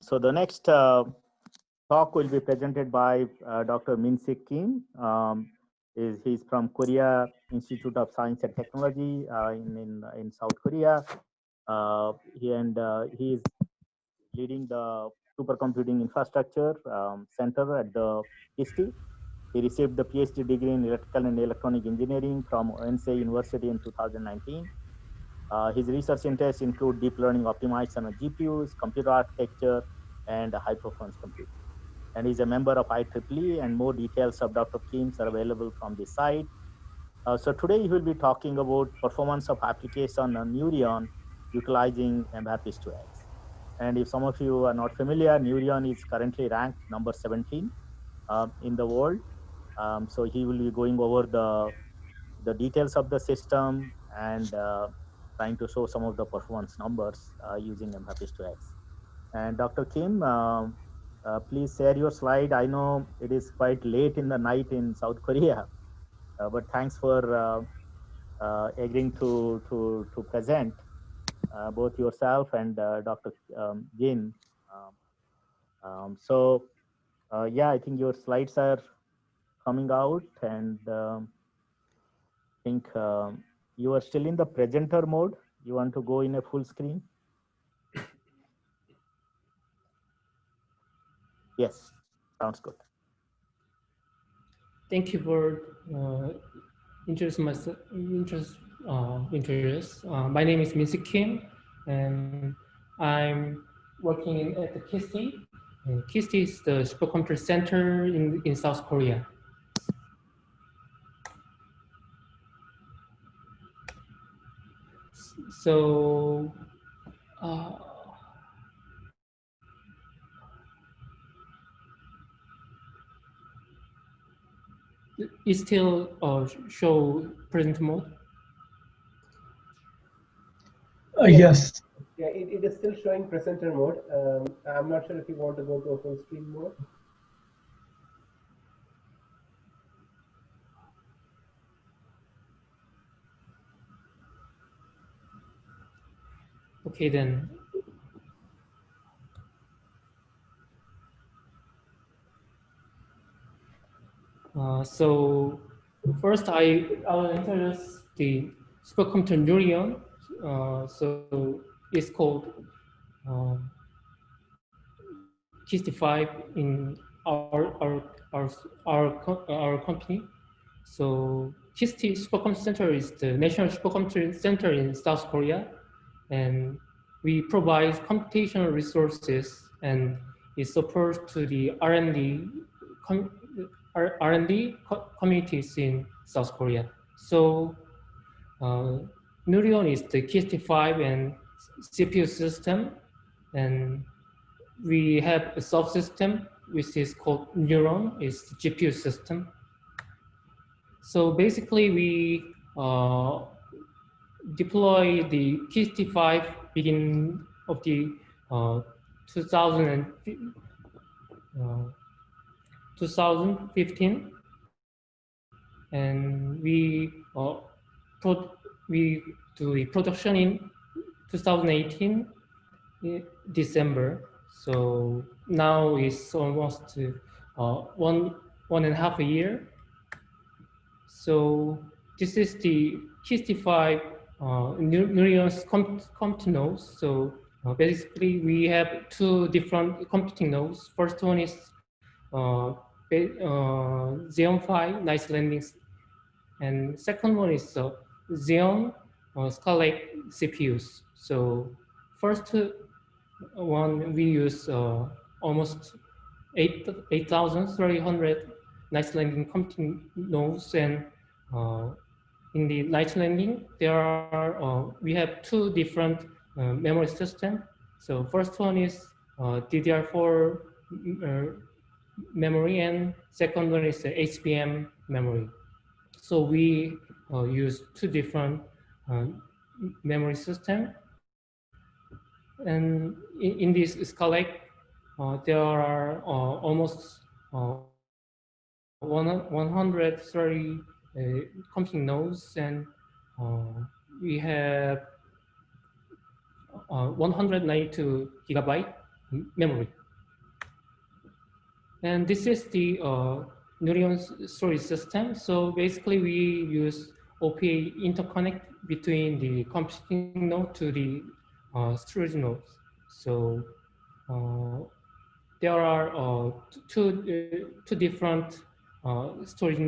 So the next talk will be presented by Dr. Min-Sik Kim. He's from Korea Institute of Science and Technology in South Korea. He is leading the supercomputing infrastructure center at the KISTI. He received the PhD degree in electrical and electronic engineering from Onsei University in 2019. His research interests include deep learning optimization of GPUs, computer architecture, and high performance computing. And he's a member of IEEE, and more details of Dr. Kim's are available from the site. So today he will be talking about performance of application on Nurion utilizing MVAPICH2-X. And if some of you are not familiar, Nurion is currently ranked number 17 in the world. So he will be going over the details of the system and trying to show some of the performance numbers using MVAPICH2-X. And Dr. Kim, please share your slide. I know it is quite late in the night in South Korea, but thanks for agreeing to present both yourself and Dr. Jin. Yeah, I think your slides are coming out, and I think you are still in the presenter mode. You want to go in a full screen? Yes, sounds good. Thank you for introducing myself. My name is Min-Sik Kim, and I'm working at the KISTI. KISTI is the supercomputer center in South Korea. So, it still show present mode? Yes. Yeah, it is still showing presenter mode. I'm not sure if you want to go to a full screen mode. Okay, then. So first, I will introduce the supercomputer Nurion. So it's called KISTI-5 in our company. So KISTI Supercomputer Center is the national supercomputer center in South Korea, and we provide computational resources, and it supports to the R&D communities in South Korea. So Nurion is the KISTI-5 and CPU system, and we have a subsystem which is called Nurion, is the GPU system. So basically, we deploy the KISTI-5 beginning of the 2015, and we do the production in 2018 December. So now it's almost 1.5 years. So this is the KISTI-5 Nurion's computing nodes. So basically, we have two different computing nodes. First one is Xeon Phi Nice Landings, and second one is Xeon Skylake CPUs. So first one we use almost 8,300 nice landing computing nodes, and in the nice landing there are we have two different memory systems. So first one is DDR4 memory, and second one is the XPMEM memory. So we use two different memory systems. And in this Skylake, there are almost 130 computing nodes, and we have 192 gigabyte memory. And this is the Nurion storage system. So basically we use OPA interconnect between the computing node to the storage nodes. So there are two different storage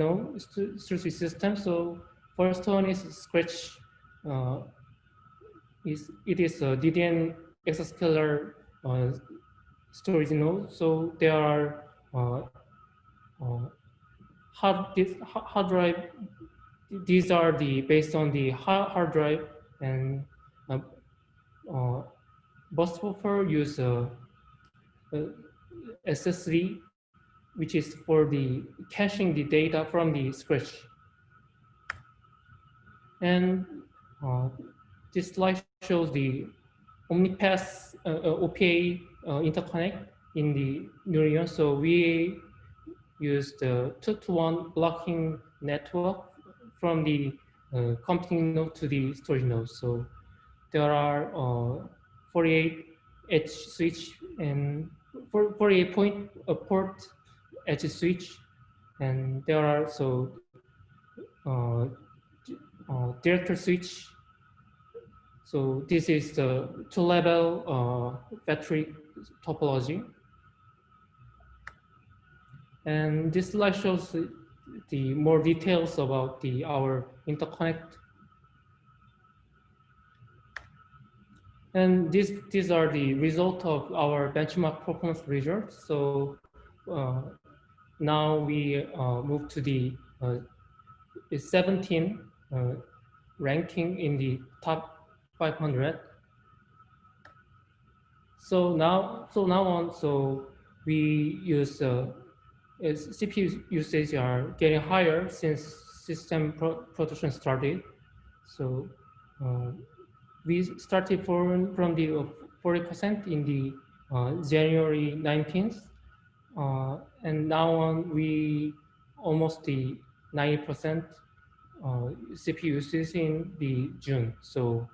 systems. So first one is Scratch. It is a DDN exascalar storage node. So there are hard drive. These are based on the hard drive, and bus buffer use SSD, which is for the caching the data from the Scratch. And this slide shows the Omni-Path OPA interconnect in the Nurion. So we use the 2-to-1 blocking network from the computing node to the storage node. So there are 48 edge switch and 48 port edge switch, and there are also director switch. So this is the 2-level battery topology. And this slide shows the more details about our interconnect. And these are the result of our benchmark performance results. So now we move to the 17 ranking in the top 500. So now on, so we use CPU usage are getting higher since system production started. So we started from the 40% in the January 19th, and now on we almost the 90% CPU usage in the June. So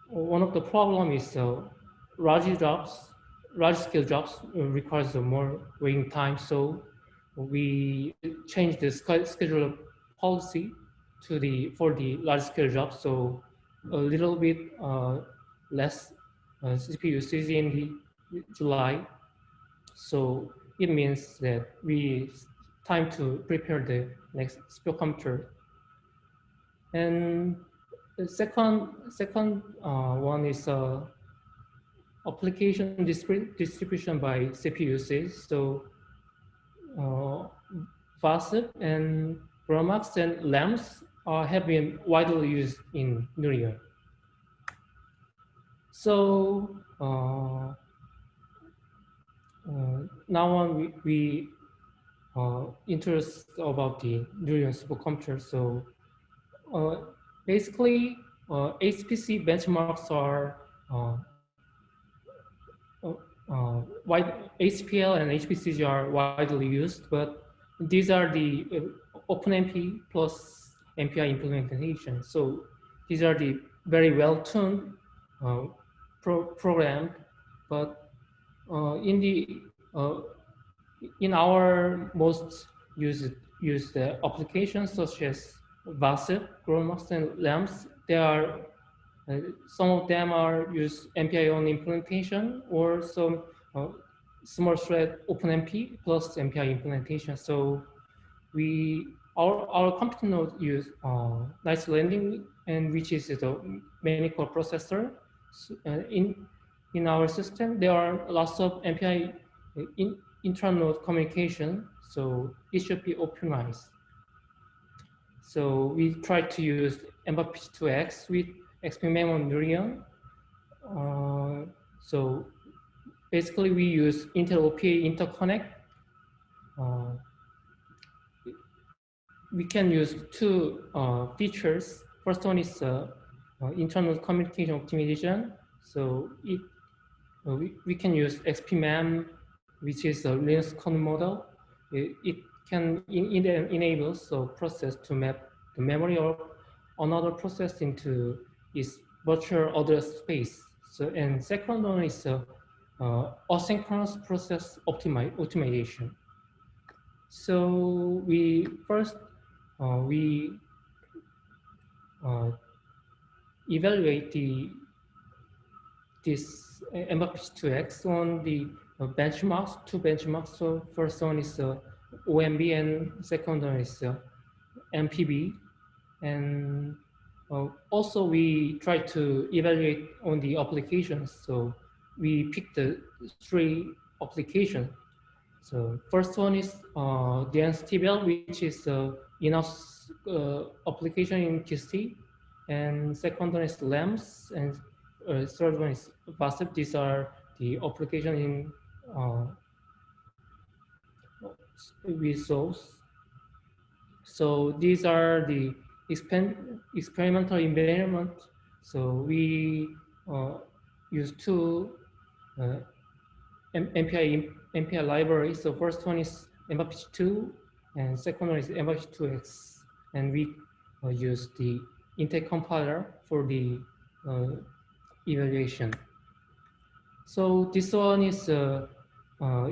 one of the problem is large scale jobs requires more waiting time. So we changed the schedule policy for the large scale jobs. So a little bit less CPU usage in the July. So it means that we time to prepare the next supercomputer. And the second one is application distribution by CPU usage. So VASIP and BROMAX and LAMMPS have been widely used in Nurion. So now on we interest about the Nurion supercomputer. So basically HPC benchmarks are HPL and HPC are widely used, but these are the OpenMP plus MPI implementation. So these are the very well-tuned programmed, but in our most used applications such as VASIP, BROMAX, and LAMMPS, there are some of them are use MPI only implementation, or some small thread OpenMP plus MPI implementation. So our computing node use nice landing, and which is the many core processor. So, in our system, there are lots of MPI intra-node communication, so it should be optimized. So we try to use MVAPICH2-X with XPMEM on Nurion. So basically we use Intel OPA Interconnect. We can use two features. First one is internal communication optimization. So we can use XPMEM, which is a Linux kernel model. It can enable the process to map the memory of another process into its virtual address space. So, and second one is asynchronous process optimization. So we first evaluate this MVAPICH2-X on the benchmarks, two benchmarks. So first one is OMB and second one is MPB. And also we try to evaluate on the applications. So we picked the three applications. So first one is DNSTBL, which is in-house application in KISTI. And second one is LAMMPS, and third one is VASIP. These are the application in resource. So these are the experimental environment. So we use two MPI libraries. So first one is MVAPICH2, and second one is MVAPICH2-X. And we use the Intel compiler for the evaluation. So this one is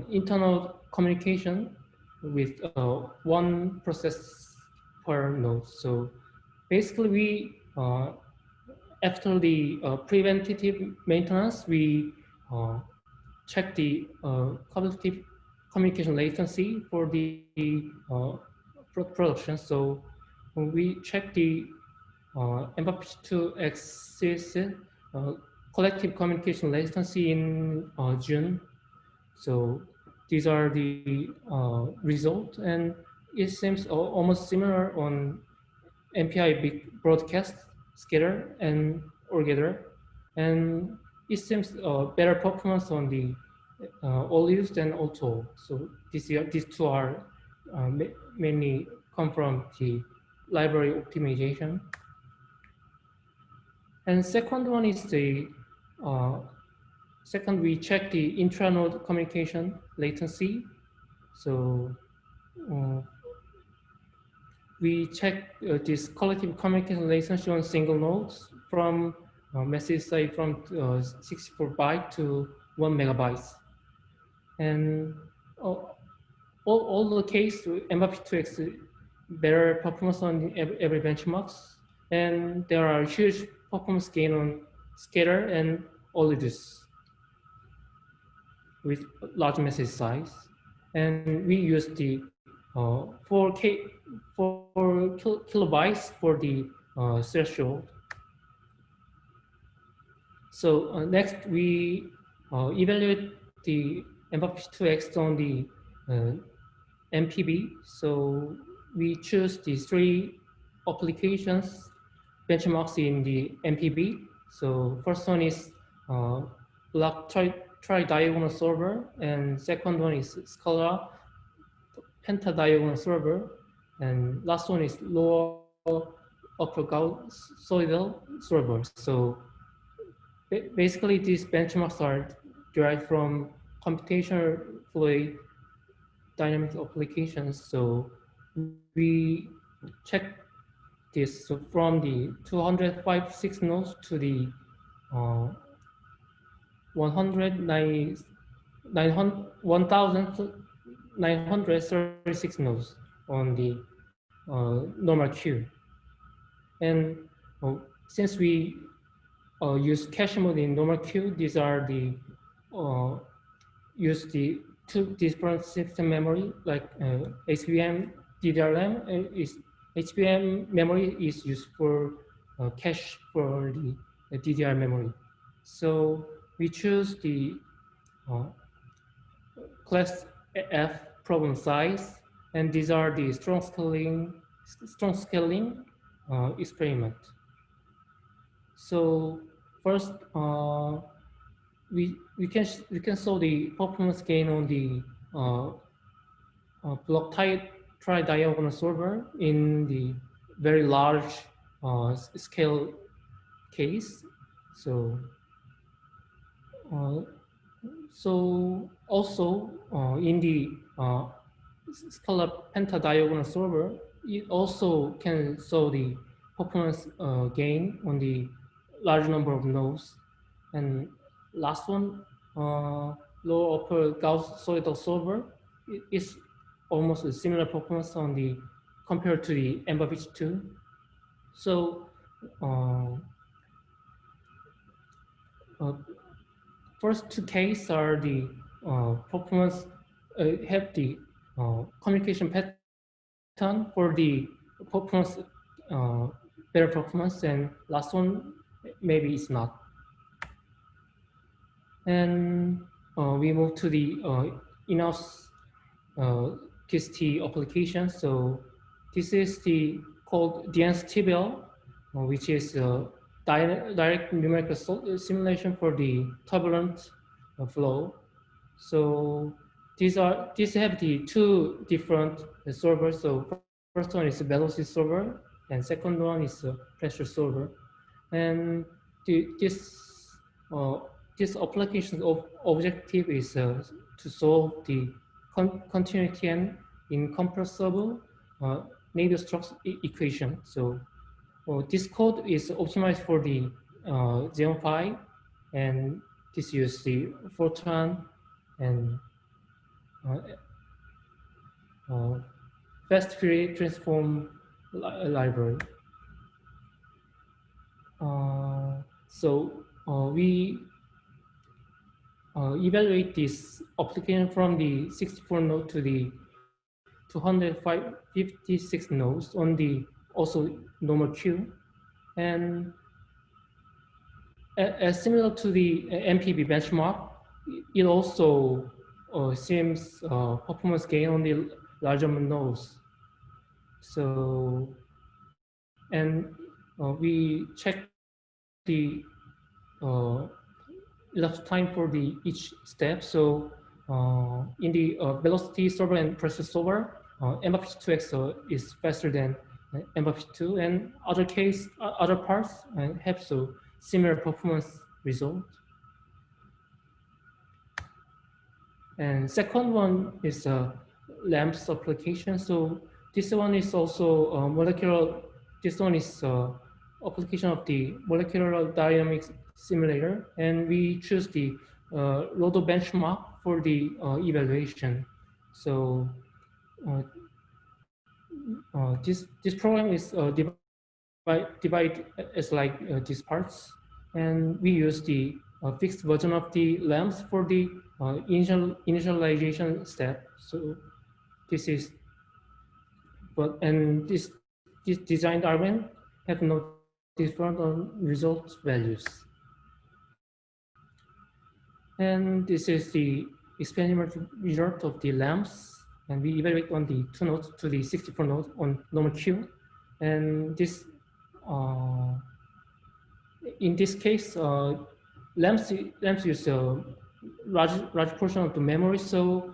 internal communication with one process per node. So basically, we after the preventative maintenance, we check the cognitive communication latency for the production. So when we check the MVAPICH2-X collective communication latency in June. So these are the results, and it seems almost similar on MPI big broadcast, scatter, and altogether. And it seems better performance on the all used and auto. So these two are mainly come from the library optimization. And second one is the second, we check the intra-node communication latency. So we check this collective communication latency on single nodes from message size from 64 byte to 1 megabytes. And all the case, MVAPICH2-X better performance on every benchmarks. And there are huge performance gain on scatter and all of this with large message size. And we use the 4 kilobytes for the threshold. So next we evaluate the MVAPICH2-X on the MPB. So we choose the three applications benchmarks in the MPB. So first one is block tri-diagonal solver, and second one is Scala pentadiagonal solver, and last one is lower upper Gaussian solver. So basically, these benchmarks are derived from computational fluid dynamics applications. So we check this from the 256 nodes to the 1,936 nodes on the normal queue. And since we use cache mode in normal queue, these are the use the two different system memory, like XPMEM DDRM is XPMEM memory is used for cache for the DDR memory. So we choose the class F problem size, and these are the strong scaling experiment. So first, we can show the performance gain on the block tri-diagonal solver in the very large scale case. So also in the Scala pentadiagonal solver, it also can show the performance gain on the large number of nodes. And last one lower upper Gauss solid solver is almost a similar performance on the compared to the MVAPICH2. So first two cases are the performance have the communication pattern for the performance better performance, and last one maybe it's not. And we move to the in-house KISTI application. So this is the called DNS-TBL, which is direct numerical simulation for the turbulent flow. So these have the two different solvers. So first one is a velocity solver, and second one is a pressure solver. And this application's objective is to solve the continuity and incompressible Navier-Stokes equation. So this code is optimized for the Xeon Phi, and this uses the Fortran and fast Fourier transform library. So we evaluate this application from the 64 node to the 256 nodes on the also normal queue, and as similar to the MPB benchmark, it also seems performance gain on the larger nodes. So, and we check the elapsed time for the each step. So in the velocity solver and pressure solver, MVAPICH2-X is faster than MVAPICH2, and other parts have so similar performance result. And second one is LAMMPS application. So this one is also molecular. This one is application of the molecular dynamics simulator, and we choose the Rodo benchmark for the evaluation. So this program is divided as like these parts, and we use the fixed version of the LAMMPS for the initialization step. So this is, and this designed argument have no different result values. And this is the experimental result of the LAMMPS, and we evaluate on the 2 nodes to the 64 nodes on normal queue. And this, in this case, LAMMPS use a large portion of the memory. So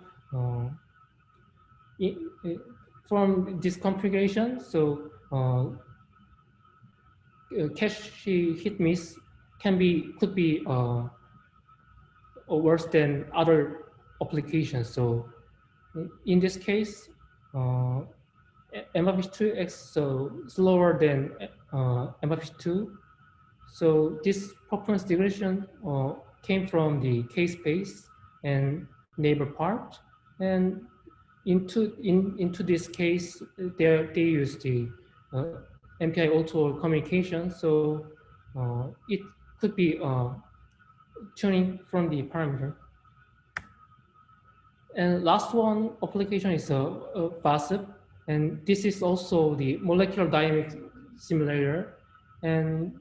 from this configuration, so cache hit miss could be worse than other applications. So in this case, MVAPICH2-X so slower than MVAPICH2. So this performance degradation came from the K-space and neighbor part, and into this case, they use the MPI auto communication. So it could be tuning from the parameter. And last one application is VASP, and this is also the molecular dynamics simulator, and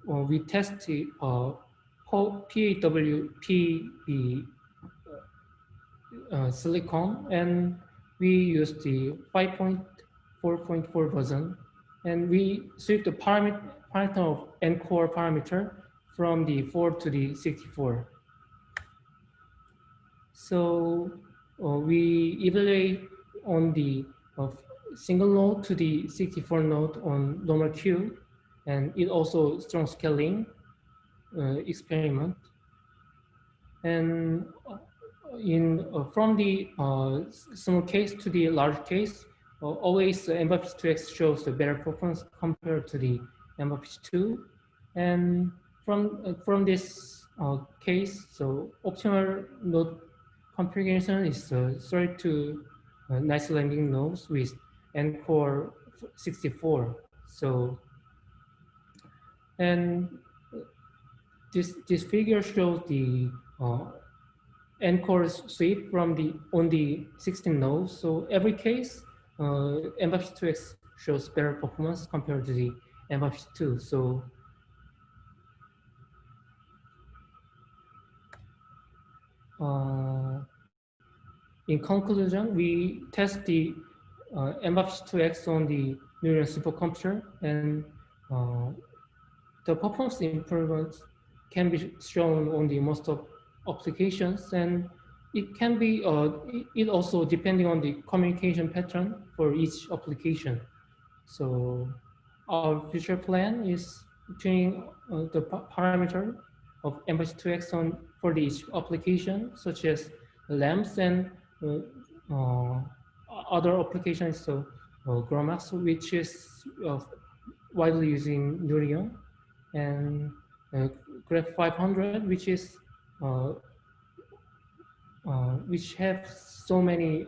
we test the PAWPB silicon, and we use the 5.4.4 version, and we switch the parameter of N-core parameter from the 4 to the 64. So we evaluate on the single node to the 64 node on normal queue, and it also strong scaling experiment. And from the small case to the large case, always MVAPICH2-X shows the better performance compared to the MVAPICH2. And from this case, so optimal node configuration is 32 nice landing nodes with N-core 64. So, and this figure shows the N-core sweep from the only 16 nodes. So every case, MVAPICH2-X shows better performance compared to the MVAPICH2. So in conclusion, we test the MVAPICH2-X on the Nurion supercomputer, and the performance improvements can be shown on the most of applications, and it can be it also depending on the communication pattern for each application. So our future plan is tuning the parameter of MVAPICH2-X on for each application, such as LAMMPS and other applications. So GROMAX, which is widely using Nurion, and Graph 500, which is which have so many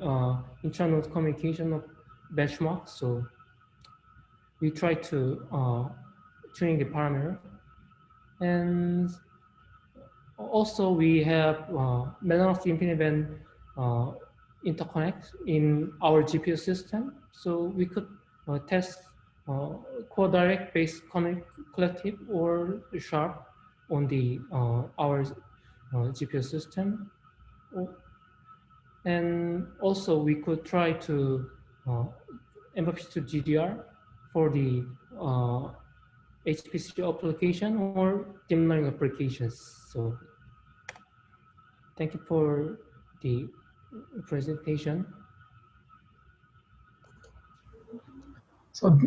intra-node communication of benchmarks. So we try to tune the parameter, and also we have Mellanox infinite interconnect in our GPU system, so we could test co-direct based collective or sharp on the our GPU system, and also we could try to MVAPICH2 GDR for the HPC application or deep learning applications. So thank you for the presentation. So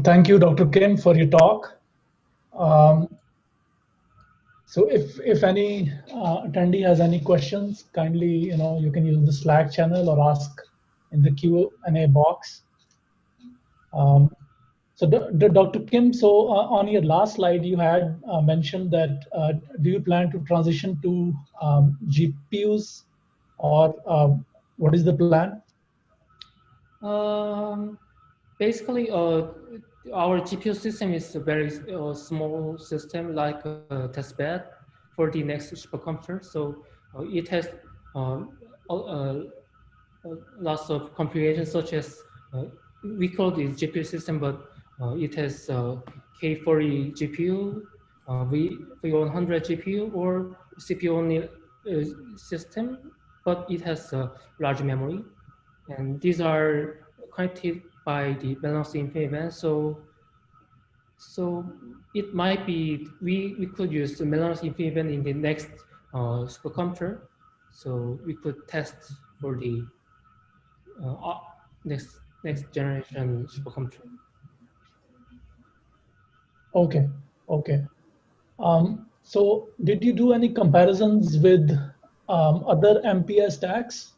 thank you, Dr. Kim, for your talk. So if any attendee has any questions, kindly you can use the Slack channel or ask in the Q&A box. So Dr. Kim, so on your last slide, you had mentioned that do you plan to transition to GPUs, or what is the plan? Basically, our GPU system is a very small system, like a testbed for the next supercomputer. So it has lots of configurations, such as we call it GPU system, but it has K40 GPU, V100 GPU, or CPU only system, but it has a large memory, and these are connected by the Mellanox infinite. So it might be we could use the Mellanox infinite in the next supercomputer. So we could test for the next generation supercomputer. Okay, okay. So did you do any comparisons with other MPI stacks?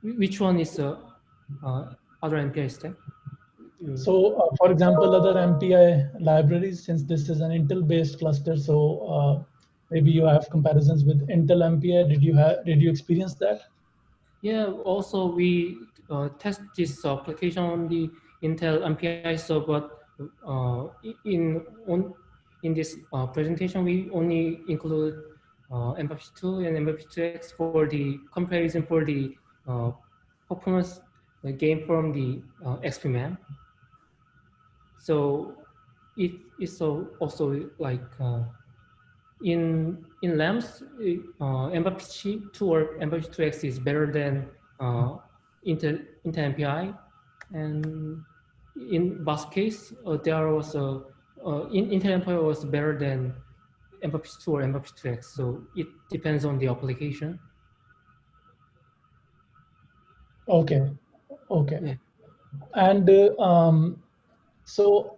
Which one is other MPI stack? So, for example, other MPI libraries, since this is an Intel-based cluster, so maybe you have comparisons with Intel MPI. Did you experience that? Yeah. Also, we test this application on the Intel MPI. So, but in this presentation, we only include MVAPICH2 and MVAPICH2-X for the comparison for the performance gain from the XPMEM. So it is also like in LAMMPS, MVAPICH2 or MVAPICH2-X is better than Intel MPI, and in both case there was Intel MPI was better than MVAPICH2 or MVAPICH2-X. So it depends on the application. Okay, okay. Yeah. And so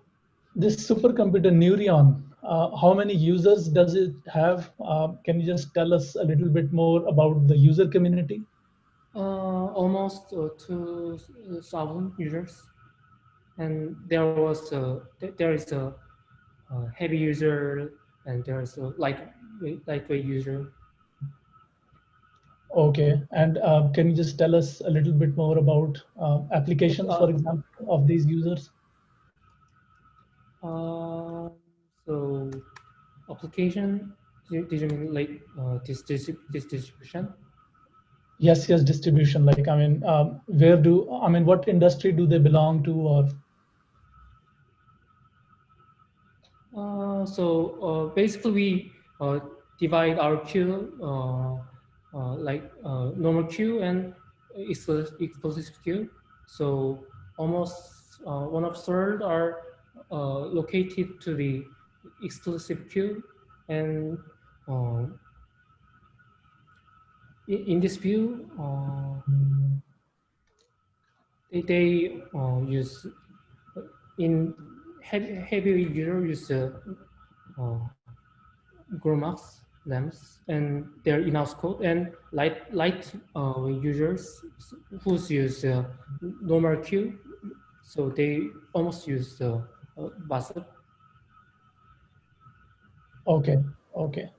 this supercomputer Nurion, how many users does it have? Can you just tell us a little bit more about the user community? Almost 2,000 users. and there is a heavy user, and there is a lightweight user. Okay, and can you just tell us a little bit more about applications, for example, of these users? So application, did you mean like this distribution? Yes, yes, distribution. Like, I mean, what industry do they belong to, or? So basically, we divide our queue like normal queue and exclusive queue. So almost 1/3 are located to the exclusive queue, and in this view, they use in heavy user use GROMAX LAMMPS and their in-house code, and light users who use normal queue, so they almost use buzzer. Okay, okay.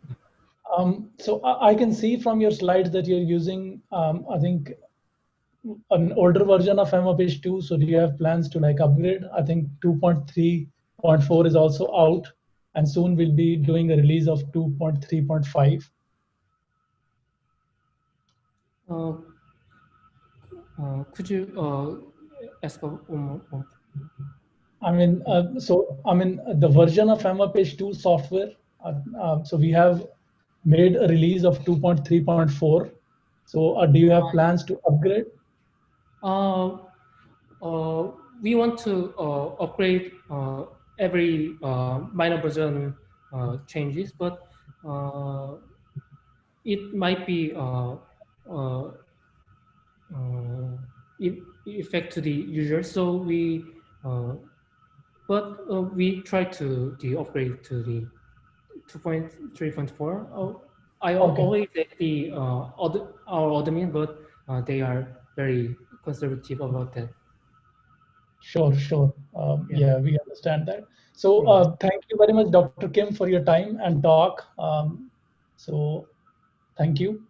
So I can see from your slides that you're using, I think, an older version of MVAPICH2. So do you have plans to like upgrade? I think 2.3.4 is also out, and soon we'll be doing a release of 2.3.5. Could you ask one more? I mean, the version of MVAPICH2 software. So we have made a release of 2.3.4. So do you have plans to upgrade? We want to upgrade every minor version changes, but it might be effect to the user. So we, we try to upgrade to the 2.3.4. I always like the our admin, but they are very conservative about that. Sure, sure. Yeah, we understand that. So thank you very much, Dr. Kim, for your time and talk. So thank you.